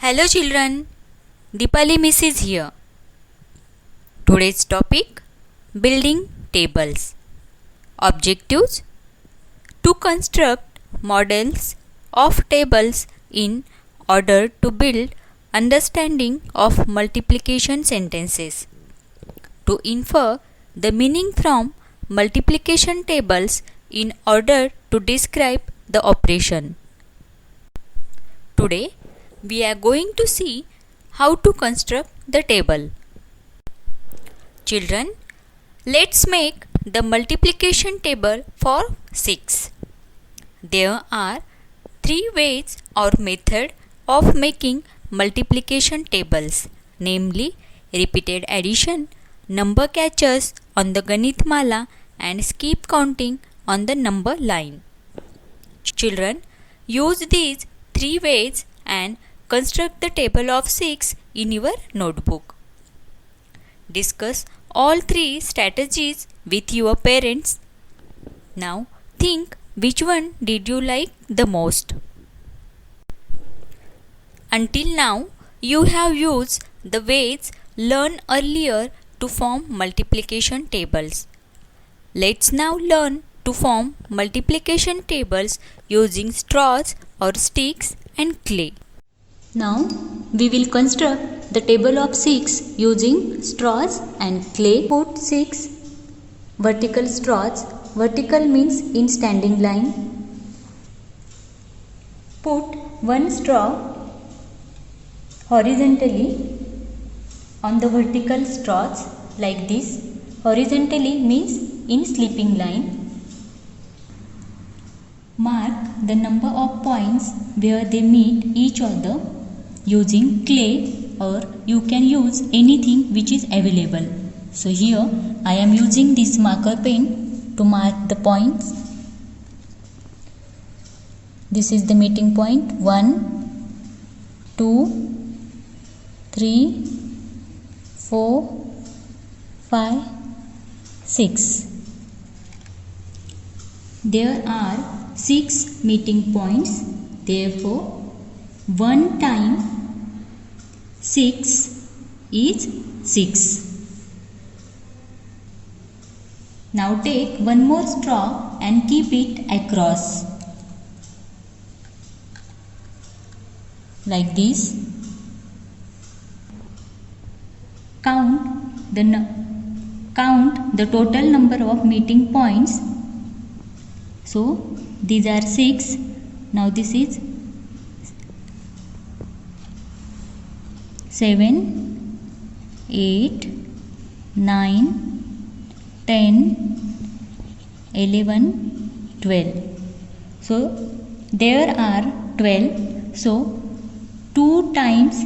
Hello children, Deepali Miss is here. Today's topic, building tables. Objectives: to construct models of tables in order to build understanding of multiplication sentences. To infer the meaning from multiplication tables in order to describe the operation. Today we are going to see how to construct the table. Children, let's make the multiplication table for 6. There are 3 ways or method of making multiplication tables, namely repeated addition, number catchers on the Ganitmala and skip counting on the number line. Children, use these 3 ways and construct the table of 6 in your notebook. Discuss all 3 strategies with your parents. Now think which one did you like the most. Until now, you have used the ways learned earlier to form multiplication tables. Let's now learn to form multiplication tables using straws or sticks and clay. Now we will construct the table of 6 using straws and clay. Put 6 vertical straws. Vertical means in standing line. Put 1 straw horizontally on the vertical straws like this. Horizontally means in sleeping line. Mark the number of points where they meet each other using clay, or you can use anything which is available. So here I am using this marker pen to mark the points. This is the meeting point 1, 2, 3, 4, 5, 6. There are 6 meeting points. Therefore 1 time 6 is 6. Now take one more straw and keep it across like this. Count the total number of meeting points. So these are 6. Now this is 7, 8, 9, 10, 11, 12. So there are 12. So 2 times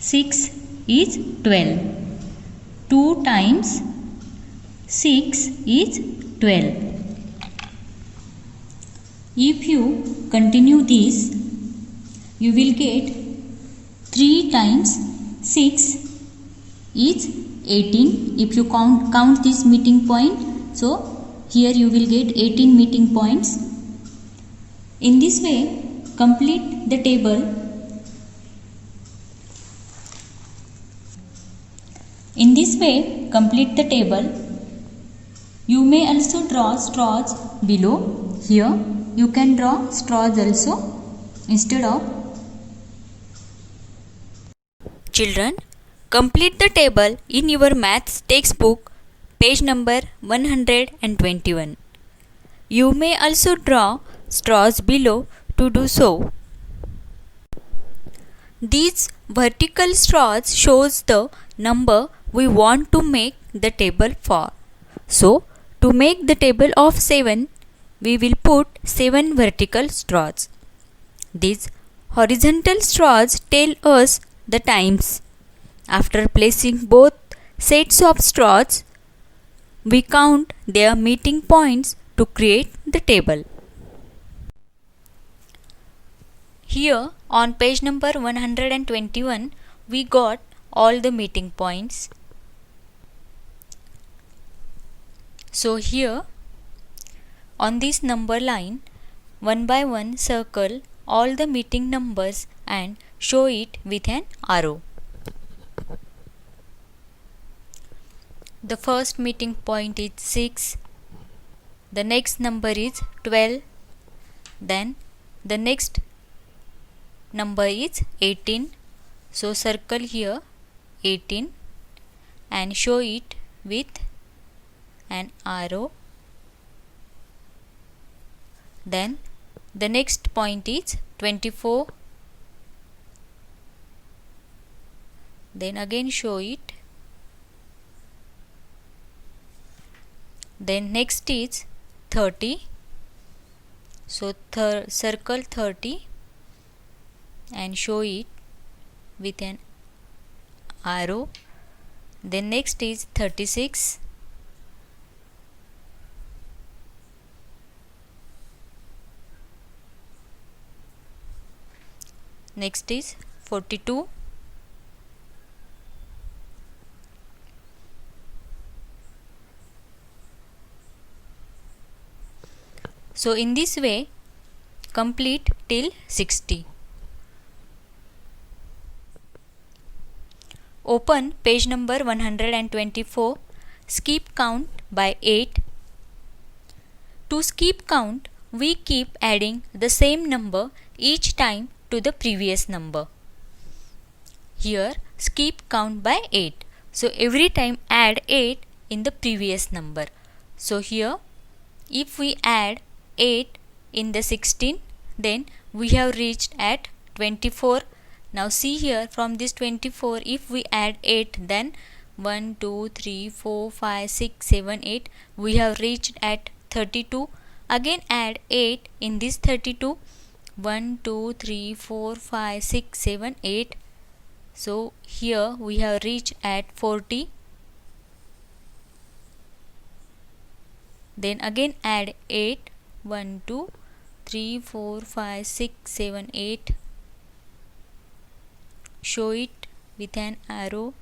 6 is 12. 2 times 6 is 12. If you continue this, you will get 3 times 6 is 18. If you count this meeting point, so here you will get 18 meeting points. In this way, complete the table. In this way, complete the table. You may also draw straws below. Here, you can draw straws also instead of. Children, complete the table in your maths textbook, page number 121. You may also draw straws below to do so. These vertical straws shows the number we want to make the table for. So, to make the table of 7, we will put 7 vertical straws. These horizontal straws tell us the times. After placing both sets of straws, we count their meeting points to create the table. Here on page number 121, we got all the meeting points. So here on this number line, one by one circle all the meeting numbers and show it with an arrow. The first meeting point is 6. The next number is 12. Then the next number is 18. So circle here 18 and show it with an arrow. Then the next point is 24. Then again show it. Then next is 30. So circle 30 and show it with an arrow. Then next is 36. Next is 42. So in this way complete till 60. Open page number 124. Skip count by 8. To skip count, we keep adding the same number each time to the previous number. Here skip count by 8. So every time add 8 in the previous number. So here if we add 8 in the 16, then we have reached at 24. Now see here, from this 24 if we add 8, then 1, 2, 3, 4, 5, 6, 7, 8, we have reached at 32. Again add 8 in this 32. 1, 2, 3, 4, 5, 6, 7, 8. So here we have reached at 40. Then again add 8. 1, 2, 3, 4, 5, 6, 7, 8. Show it with an arrow.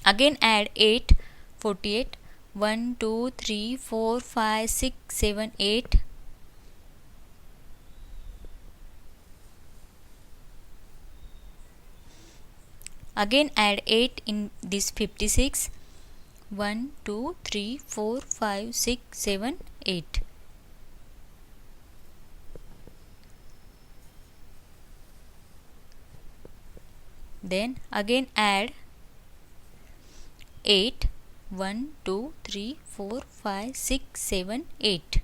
Again add 8. 48. 1, 2, 3, 4, 5, 6, 7, 8. Again add 8 in this 56. 1, 2, 3, 4, 5, 6, 7, 8. Then again add 8. 1, 2, 3, 4, 5, 6, 7, 8.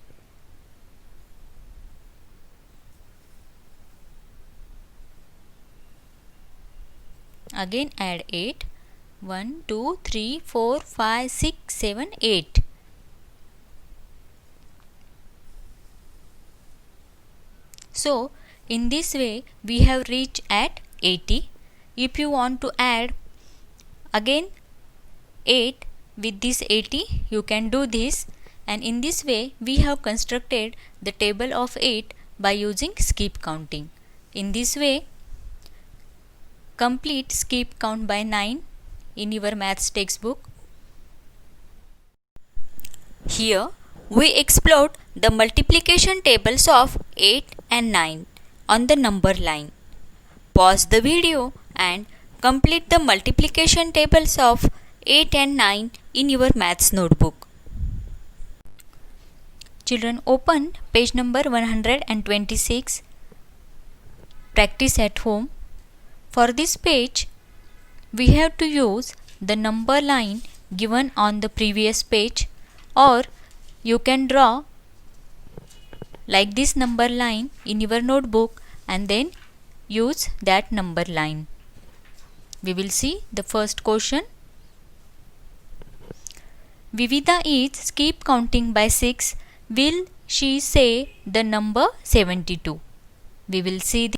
Again add 8. 1, 2, 3, 4, 5, 6, 7, 8. So in this way we have reached at 80. If you want to add again 8 with this 80, you can do this, and in this way we have constructed the table of 8 by using skip counting. In this way complete skip count by 9 in your maths textbook. Here we explored the multiplication tables of 8 and 9 on the number line. Pause the video and complete the multiplication tables of 8 and 9 in your maths notebook. Children, open page number 126. Practice at home. For this page, we have to use the number line given on the previous page, or you can draw like this number line in your notebook and then use that number line. We will see the first question. Vividha is skip counting by 6. Will she say the number 72? We will see.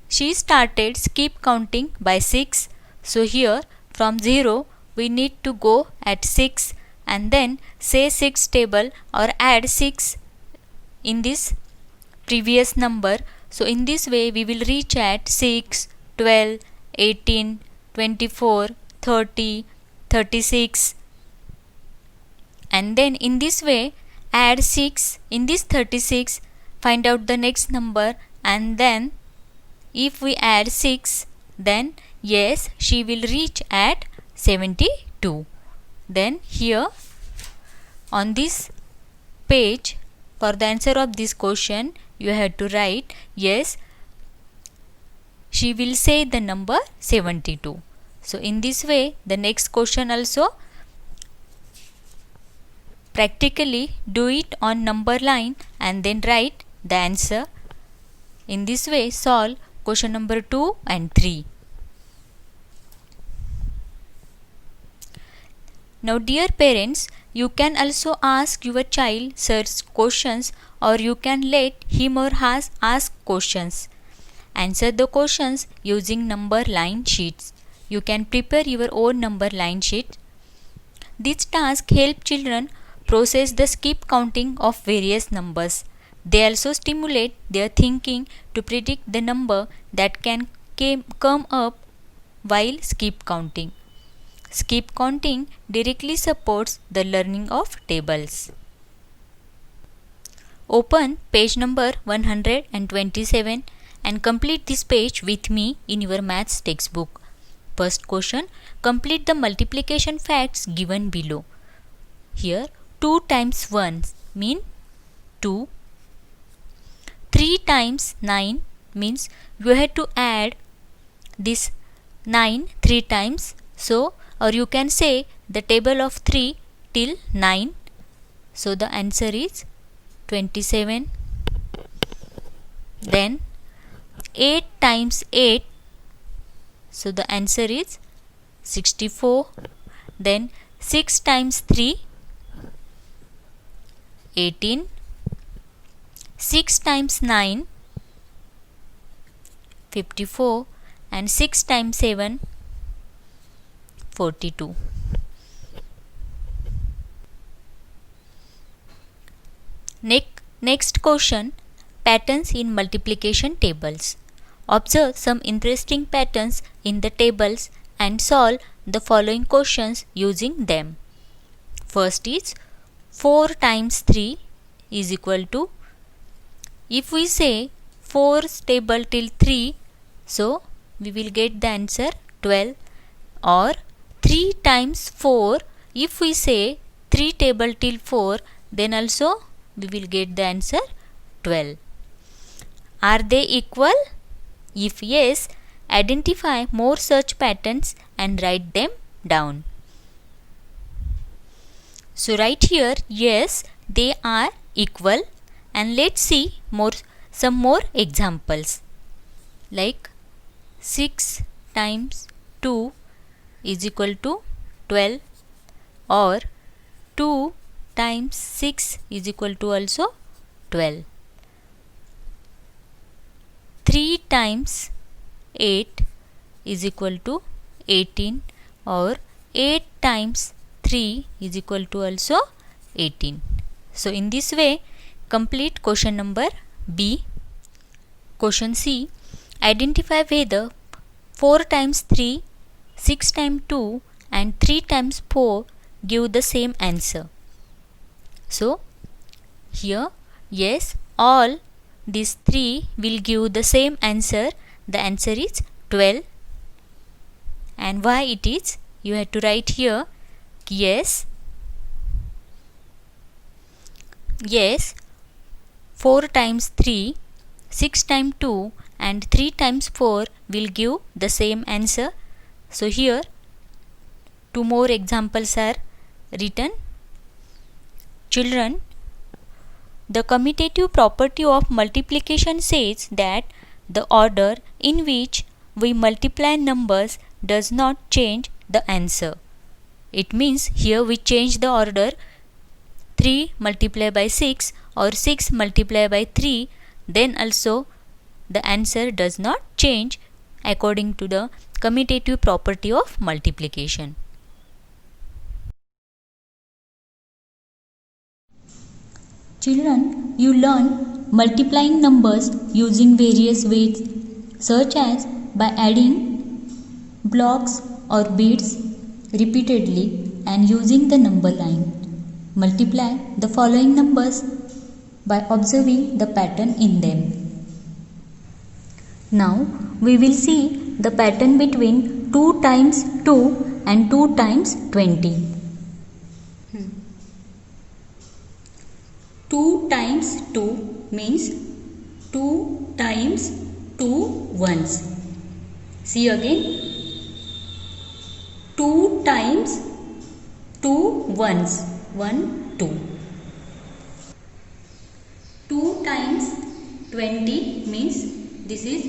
She started skip counting by 6. So here from 0 we need to go at 6 and then say 6 table or add 6 in this previous number. So in this way we will reach at 6, 12, 18, 24, 30, 36. And then in this way add 6 in this 36 find out the next number, and then if we add 6, then yes, she will reach at 72. Then here on this page, for the answer of this question, you have to write yes, she will say the number 72. So in this way, the next question also practically do it on number line and then write the answer. In this way, solve question number 2 and 3. Now dear parents, you can also ask your child such questions, or you can let him or her ask questions. Answer the questions using number line sheets. You can prepare your own number line sheet. This task helps children process the skip counting of various numbers. They also stimulate their thinking to predict the number that can come up while skip counting. Skip counting directly supports the learning of tables. Open page number 127 and complete this page with me in your maths textbook. First question, complete the multiplication facts given below. Here 2 times 1 means 2. 3 times 9 means you have to add this 9 3 times. So, or you can say the table of 3 till 9. So the answer is 27. Then 8 times 8. So the answer is 64. Then 6 times 3, 18. 6 times 9, 54. And 6 times 7, 42. Next question, patterns in multiplication tables. Observe some interesting patterns in the tables and solve the following questions using them. First is 4 times 3 is equal to, if we say 4's table till 3, so we will get the answer 12. Or 3 times 4, if we say 3 table till 4, then also we will get the answer 12. Are they equal? If yes, identify more such patterns and write them down. So write here, yes, they are equal, and let's see some more examples. Like 6 times 2 is equal to 12, or 2 times 6 is equal to also 12. 3 times 8 is equal to 18, or 8 times 3 is equal to also 18. So in this way, complete question number B. Question C, identify whether 4 times 3, 6 times 2 and 3 times 4 give the same answer. So here, yes, all these 3 will give the same answer. The answer is 12. And why it is? You have to write here, yes, 4 times 3, 6 times 2 and 3 times 4 will give the same answer. So here 2 more examples are written. Children, the commutative property of multiplication says that the order in which we multiply numbers does not change the answer. It means here we change the order, 3 multiplied by 6 or 6 multiplied by 3, then also the answer does not change according to the commutative property of multiplication. Children, you learn multiplying numbers using various ways, such as by adding blocks or bits repeatedly and using the number line. Multiply the following numbers by observing the pattern in them. Now we will see the pattern between 2 times 2 and 2 times 20. 2 times 2 means 2 times 2 ones. See again. 2 times 2 ones. 1, 2. 2 times 20 means this is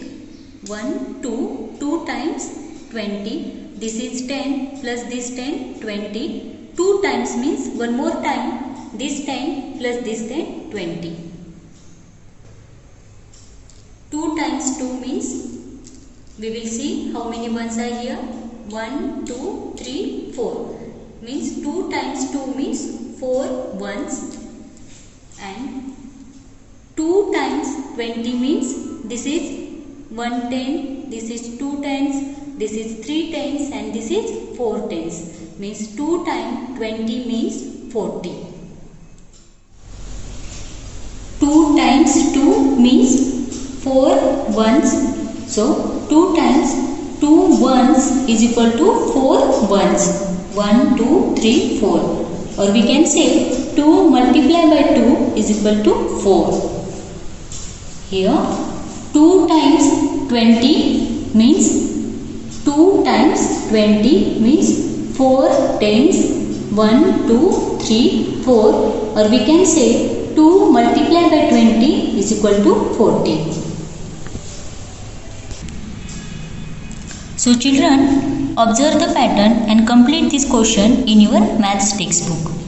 1, 2. 2 times 20. This is 10 plus this 10, 20. 2 times means one more time. This 10 plus this 10, 20. 2 times 2 means we will see how many ones are here. 1, 2, 3, 4. Means 2 times 2 means 4 ones. And 2 times 20 means this is 1 10, this is 2 tens, this is 3 tens and this is 4 tens. Means 2 times 20 means 40. 2 times 2 means 4 ones. So 2 times 2 ones is equal to 4 ones. 1, 2, 3, 4. Or we can say 2 multiplied by 2 is equal to 4. Here 2 times 20 means 2 times 20 means 4 tens. 1, 2, 3, 4. Or we can say 2 multiplied by 20 is equal to 40. So children, observe the pattern and complete this question in your maths textbook.